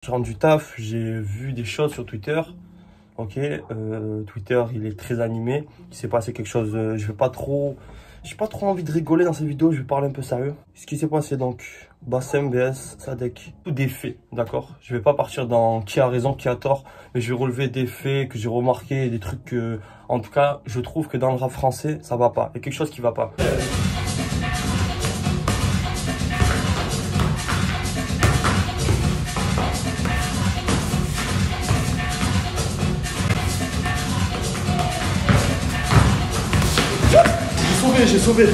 Je rentre du taf, j'ai vu des choses sur Twitter. Ok, Twitter, il est très animé. Il s'est passé quelque chose. J'ai pas trop envie de rigoler dans cette vidéo. Je vais parler un peu sérieux. Ce qui s'est passé donc, Bassem vs Sadek. Tout des faits, d'accord. Je vais pas partir dans qui a raison, qui a tort, mais je vais relever des faits que j'ai remarqués, des trucs que, en tout cas, je trouve que dans le rap français, ça va pas. Il y a quelque chose qui va pas. J'ai sauvé.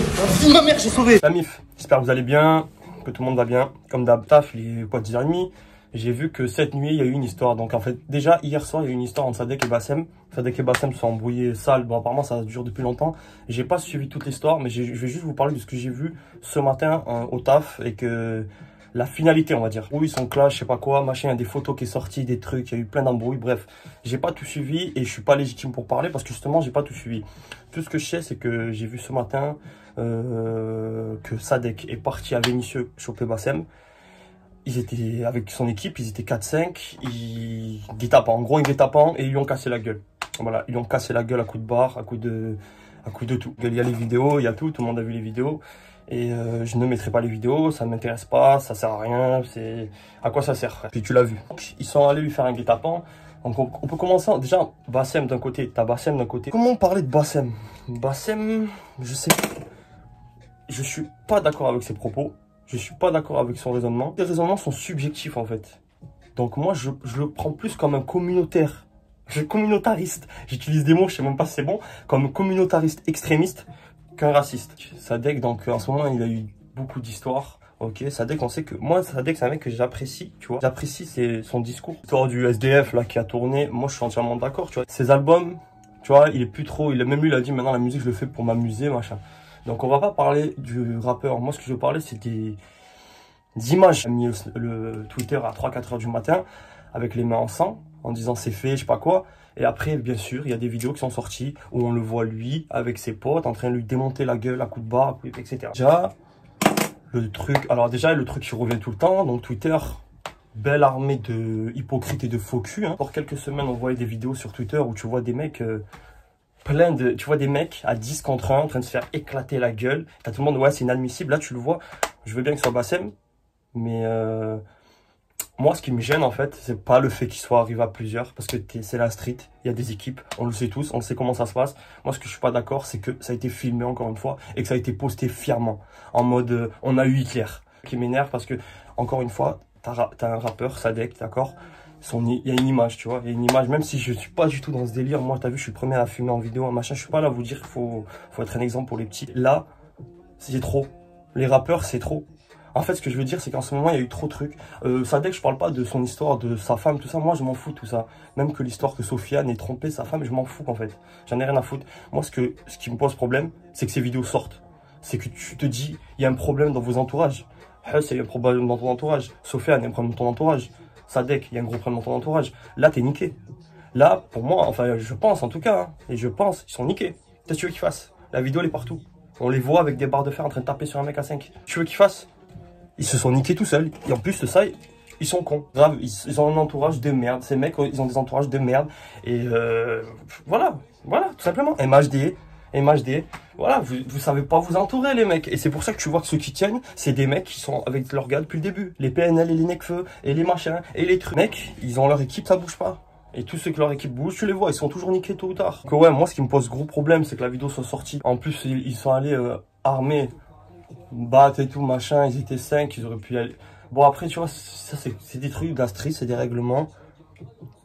Ma mère, j'ai sauvé. La mif, j'espère que vous allez bien, que tout le monde va bien. Comme d'hab, taf, les potes 10h30. J'ai vu que cette nuit, il y a eu une histoire. Donc en fait, déjà, hier soir, il y a eu une histoire entre Sadek et Bassem. Sadek et Bassem se sont embrouillés sales. Bon, apparemment, ça dure depuis longtemps. J'ai pas suivi toute l'histoire, mais je vais juste vous parler de ce que j'ai vu ce matin au taf et que... la finalité, on va dire. Oui, son clash, je sais pas quoi, machin, il y a des photos qui sont sorties, des trucs, il y a eu plein d'embrouilles, bref. J'ai pas tout suivi et je suis pas légitime pour parler parce que justement, j'ai pas tout suivi. Tout ce que je sais, c'est que j'ai vu ce matin que Sadek est parti à Vénissieux choper Bassem. Ils étaient avec son équipe, ils étaient 4-5, en gros, ils tapant et ils lui ont cassé la gueule. Voilà, ils lui ont cassé la gueule à coups de barre, à coups de tout. Il y a les vidéos, il y a tout le monde a vu les vidéos. Et je ne mettrai pas les vidéos, ça ne m'intéresse pas, ça sert à rien, c'est... À quoi ça sert? Puis tu l'as vu. Donc, ils sont allés lui faire un guet-apens. Donc on peut commencer, déjà, Bassem d'un côté, t'as Bassem d'un côté. Comment parler de Bassem? Bassem, je sais... Je suis pas d'accord avec ses propos, je suis pas d'accord avec son raisonnement. Les raisonnements sont subjectifs en fait. Donc moi, je le prends plus comme un communautaire. Communautariste. J'utilise des mots, je sais même pas si c'est bon. Comme communautariste extrémiste qu'un raciste. Sadek, donc en ce moment, il a eu beaucoup d'histoires. Ok, Sadek, on sait que moi, Sadek, c'est un mec que j'apprécie, tu vois. J'apprécie son discours. L'histoire du SDF là qui a tourné, moi, je suis entièrement d'accord, tu vois. Ses albums, tu vois, il est plus trop. Même lui, il a dit maintenant la musique, je le fais pour m'amuser, machin. Donc on va pas parler du rappeur. Moi, ce que je veux parler, c'est des images. J'ai mis le Twitter à 3-4 heures du matin avec les mains en sang en disant c'est fait, je sais pas quoi. Et après, bien sûr, il y a des vidéos qui sont sorties où on le voit lui, avec ses potes, en train de lui démonter la gueule à coups de barre, etc. Déjà, le truc qui revient tout le temps, donc Twitter, belle armée de hypocrites et de faux culs. Hein. Pour quelques semaines, on voyait des vidéos sur Twitter où tu vois des mecs... tu vois des mecs à 10 contre 1 en train de se faire éclater la gueule. T'as tout le monde, ouais, c'est inadmissible. Là, tu le vois. Je veux bien que ce soit Bassem, mais... moi, ce qui me gêne, en fait, c'est pas le fait qu'il soit arrivé à plusieurs, parce que c'est la street, il y a des équipes, on le sait tous, on sait comment ça se passe. Moi, ce que je suis pas d'accord, c'est que ça a été filmé, encore une fois, et que ça a été posté fièrement, en mode, on a eu Hitler. Ce qui m'énerve, parce que, encore une fois, t'as un rappeur, Sadek, d'accord, il y a une image, tu vois, il y a une image, même si je suis pas du tout dans ce délire. Moi, t'as vu, je suis le premier à filmer en vidéo, machin, je suis pas là à vous dire qu'il faut être un exemple pour les petits. Là, c'est trop. Les rappeurs, c'est trop. En fait, ce que je veux dire, c'est qu'en ce moment, il y a eu trop de trucs. Sadek, je parle pas de son histoire, de sa femme, tout ça. Moi, je m'en fous de tout ça. Même que l'histoire que Sofiane ait trompé sa femme, je m'en fous, en fait. J'en ai rien à foutre. Moi, ce qui me pose problème, c'est que ces vidéos sortent. C'est que tu te dis, il y a un problème dans vos entourages. Huss, il y a un problème dans ton entourage. Sofiane, il y a un problème dans ton entourage. Sadek, il y a un gros problème dans ton entourage. Là, t'es niqué. Là, pour moi, enfin, je pense, en tout cas, hein, et je pense, ils sont niqués. Qu'est-ce que tu veux qu'ils fassent? La vidéo, elle est partout. On les voit avec des barres de fer en train de taper sur un mec à 5. Tu veux qu'ils fassent? Ils se sont niqués tout seuls. Et en plus de ça, ils sont cons. Grave, ils ont un entourage de merde. Ces mecs, ils ont des entourages de merde. Et voilà, tout simplement. MHD. Voilà, vous savez pas vous entourer, les mecs. Et c'est pour ça que tu vois que ceux qui tiennent, c'est des mecs qui sont avec leur gars depuis le début. Les PNL et les Necfeu, et les machins, et les trucs. Mecs, ils ont leur équipe, ça bouge pas. Et tous ceux que leur équipe bouge, tu les vois, ils sont toujours niqués tôt ou tard. Donc ouais, moi, ce qui me pose gros problème, c'est que la vidéo soit sortie. En plus, ils sont allés armés. Battre et tout, machin, ils étaient 5, ils auraient pu y aller. Bon, après, tu vois, ça, c'est des trucs d'astrie, c'est des règlements.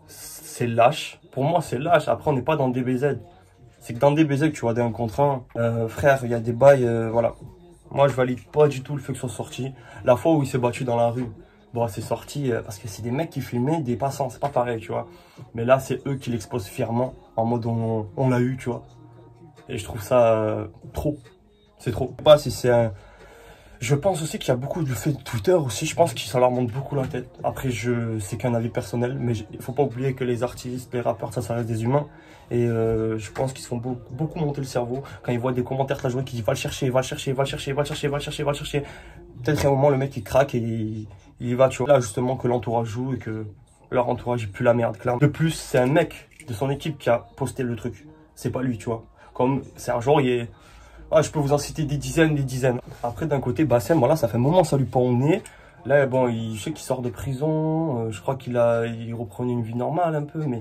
C'est lâche. Pour moi, c'est lâche. Après, on n'est pas dans DBZ. C'est que dans DBZ, tu vois, des 1 contre 1, frère, il y a des bails, voilà. Moi, je valide pas du tout le fait que ce soit sorti. La fois où il s'est battu dans la rue, bon, c'est sorti parce que c'est des mecs qui filmaient des passants, c'est pas pareil, tu vois. Mais là, c'est eux qui l'exposent fièrement, en mode on l'a eu, tu vois. Et je trouve ça trop. C'est trop. Je sais pas si c'est un... Je pense aussi qu'il y a beaucoup de faits de Twitter aussi. Je pense que ça leur monte beaucoup la tête. Après, c'est qu'un avis personnel. Mais il faut pas oublier que les artistes, les rappeurs, ça reste des humains. Et je pense qu'ils se font beaucoup monter le cerveau. Quand ils voient des commentaires de la journée qui disent va le chercher, va le chercher, va le chercher, va le chercher, va le chercher, va le chercher. Peut-être qu'à un moment, le mec, il craque et il y va, tu vois. Là, justement, que l'entourage joue et que leur entourage est plus la merde, clairement. De plus, c'est un mec de son équipe qui a posté le truc. C'est pas lui, tu vois. Comme c'est un joueur, il est... Ah, je peux vous en citer des dizaines. Après, d'un côté, Bassem, voilà, ça fait un moment, ça lui pend au nez. Là, bon, je sais qu'il sort de prison. Je crois qu'il reprenait une vie normale un peu, mais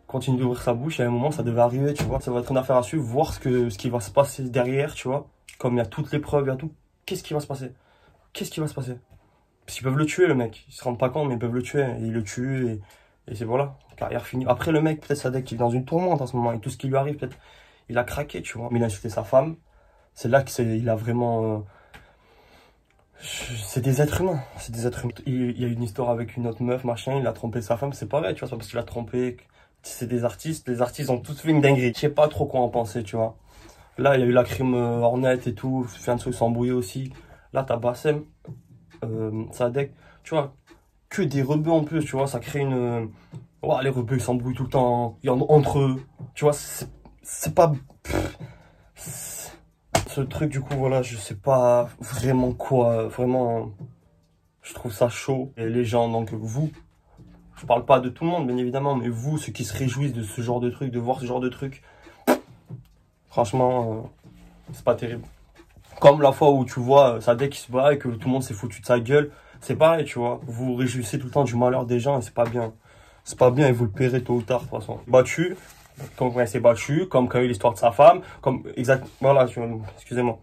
continue d'ouvrir sa bouche. Et à un moment, ça devait arriver, tu vois. Ça va être une affaire à suivre, voir ce qui va se passer derrière, tu vois. Comme il y a toutes les preuves, il y a tout. Qu'est-ce qui va se passer? Qu'est-ce qui va se passer? Parce qu'ils peuvent le tuer, le mec. Ils se rendent pas compte, mais ils peuvent le tuer. Et ils le tuent, et c'est voilà. Carrière finie. Après, le mec, peut-être Sadek, il est dans une tourmente en ce moment. Et tout ce qui lui arrive, peut-être, il a craqué, tu vois. Mais il a insulté sa femme. C'est là qu'il a vraiment... c'est des êtres humains. C'est des êtres humains. Il y a une histoire avec une autre meuf, machin. Il a trompé sa femme. C'est pareil, tu vois. C'est parce qu'il a trompé. C'est des artistes. Les artistes ont tous fait une dinguerie. Je sais pas trop quoi en penser, tu vois. Là, il y a eu la crime Hornet et tout. Fianso s'est embrouillé aussi. Là, t'as Bassem, Sadek. Tu vois, que des rebeux en plus, tu vois. Ça crée une... Ouais, les rebeux, ils s'embrouillent tout le temps. Entre eux. Tu vois, c'est pas... Ce truc, du coup, voilà, je sais pas vraiment quoi. Vraiment, je trouve ça chaud. Et les gens, donc vous, je parle pas de tout le monde, bien évidemment, mais vous, ceux qui se réjouissent de ce genre de truc, de voir ce genre de truc, franchement, c'est pas terrible. Comme la fois où tu vois Sadek qui se bat et que tout le monde s'est foutu de sa gueule, c'est pareil, tu vois. Vous vous réjouissez tout le temps du malheur des gens et c'est pas bien. C'est pas bien et vous le paierez tôt ou tard, de toute façon. Battu, comme quand il s'est battu, comme quand il y a eu l'histoire de sa femme, comme exact. Voilà, excusez-moi.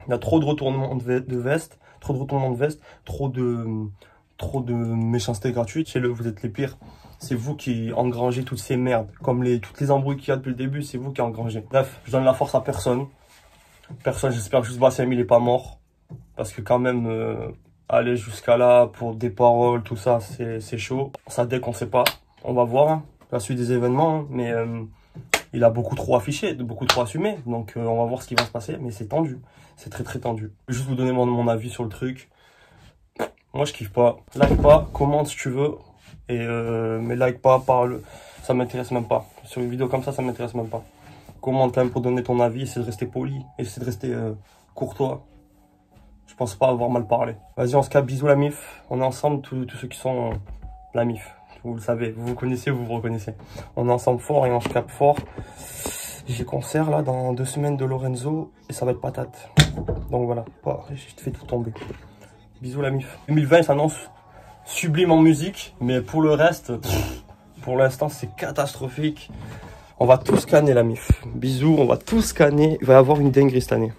Il y a trop de retournements de veste, trop de méchanceté gratuite. Chez le, vous êtes les pires. C'est vous qui engrangez toutes ces merdes. Comme toutes les embrouilles qu'il y a depuis le début, c'est vous qui engrangez. Bref, je donne la force à personne. Personne, j'espère que juste Bassem, il est pas mort. Parce que quand même, aller jusqu'à là pour des paroles, tout ça, c'est chaud. Ça, dès qu'on sait pas, on va voir hein, la suite des événements. Hein, mais il a beaucoup trop affiché, beaucoup trop assumé. Donc on va voir ce qui va se passer. Mais c'est tendu. C'est très très tendu. Juste vous donner mon avis sur le truc. Moi, je kiffe pas. Like pas, commente si tu veux. Et mais like pas, parle. Ça m'intéresse même pas. Sur une vidéo comme ça m'intéresse même pas. Commente quand même pour donner ton avis. Essaie de rester poli. Essaie de rester courtois. Je pense pas avoir mal parlé. Vas-y, on se capte. Bisous la MIF. On est ensemble, tous ceux qui sont la MIF. Vous le savez, vous vous connaissez, vous vous reconnaissez. On est ensemble fort et on se capte fort. J'ai concert là dans 2 semaines de Lorenzo et ça va être patate. Donc voilà, je te fais tout tomber. Bisous la MIF. 2020 s'annonce sublime en musique, mais pour le reste, pour l'instant c'est catastrophique. On va tous scanner la MIF. Bisous, on va tous scanner. Il va y avoir une dinguerie cette année.